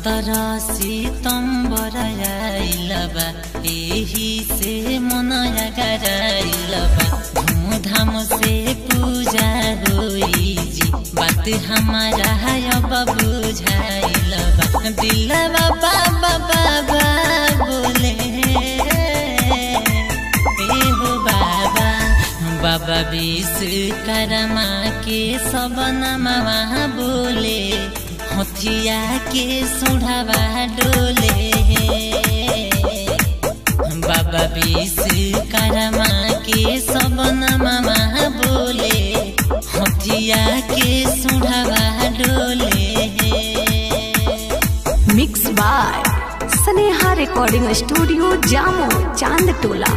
17 सितंबर आइलबा एही से मनाया गराइलबा धूमधाम से पूजा होई जी बात हमारा अब बुझाइलबा दिलवा बाबा बाबा बोले हो बाबा बाबा विश्वकर्मा के सब नामवा बोले हथिया के सुढ़ावा डोले बाबा विश्वकर्मा के सब नामवा बोले हथिया के सुढ़ावा डोले। Mix by Sneha recording studio Jamo Chand टोला।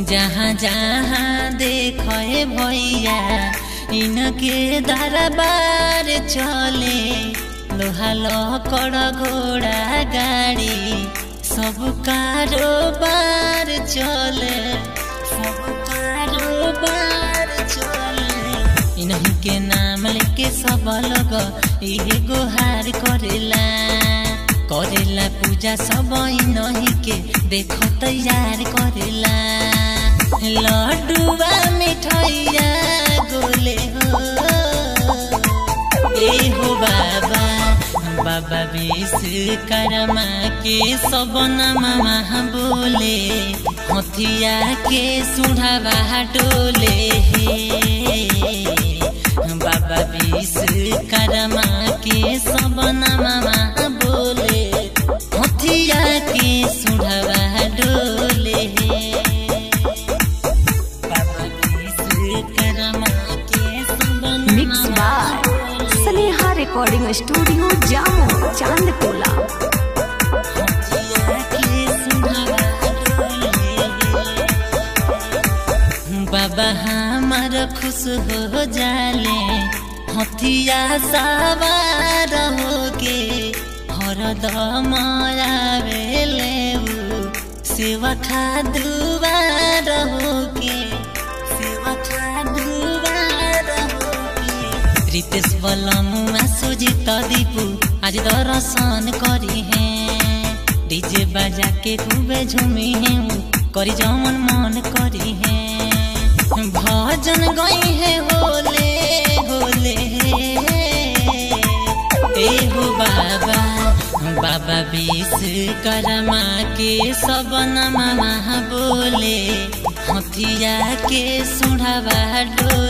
जहाँ जहाँ देखे भैया इनके दरबार चले लोहा लकड़ घोड़ा गाड़ी सब कारोबार चले सब कारोबार चले इन्हीं के नाम लेके सब लोग ये गुहार करेला पूजा सब इन्हीं के देखो तैयार करेला लड्डुआ मिठाइया गोले हो ए हो बाबा बाबा विश्वकर्मा के सब नामवा बोले हथिया के सुढ़ावा डोले बाबा विश्वकर्मा के सब नामवा बोले हथिया के सुढ़ावा डोले। Mix by Sneha recording studio Jamo Chand टोला। बाबा हमार खुश हो जाले हथिया सवार होके हरदम आवेले सेवा खा दुआर होके सेवा खा दुआर होके रितेश बलमुआ सुजित दीपू आज दर्शन करी है डीजे बजा के खूबे झूमी है करी जमन मन करी है भजन गई है होले होले ए हो बाबा बाबा विश्वकर्मा के सब नामवा बोले हथिया के सुढ़ावा डोले।